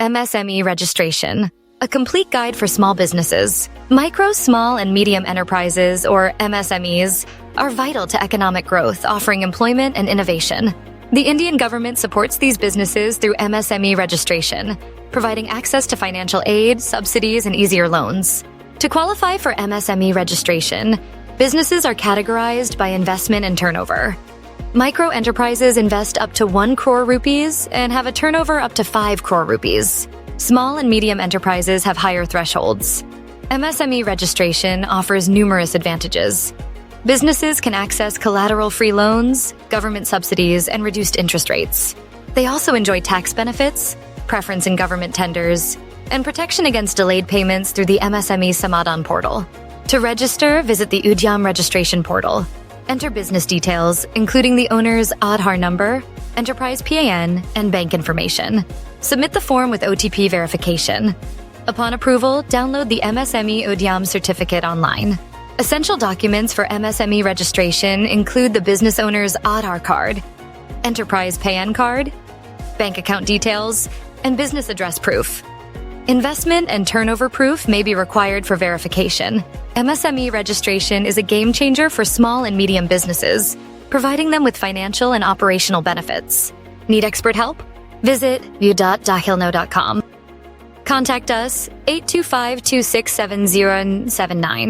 MSME registration, a complete guide for small businesses. Micro, small, and medium enterprises, or MSMEs, are vital to economic growth, offering employment and innovation. The Indian government supports these businesses through MSME registration, providing access to financial aid, subsidies, and easier loans. To qualify for MSME registration, businesses are categorized by investment and turnover. Micro enterprises invest up to 1 crore rupees and have a turnover up to 5 crore rupees. Small and medium enterprises have higher thresholds. MSME registration offers numerous advantages. Businesses can access collateral-free loans, government subsidies, and reduced interest rates. They also enjoy tax benefits, preference in government tenders, and protection against delayed payments through the MSME Samadhan portal. To register, visit the Udyam registration portal. Enter business details, including the owner's Aadhaar number, enterprise PAN, and bank information. Submit the form with OTP verification. Upon approval, download the MSME Udyam certificate online. Essential documents for MSME registration include the business owner's Aadhaar card, enterprise PAN card, bank account details, and business address proof. Investment and turnover proof may be required for verification. MSME registration is a game changer for small and medium businesses, providing them with financial and operational benefits. Need expert help? Visit view.daakhilnow.com. Contact us 825-267079.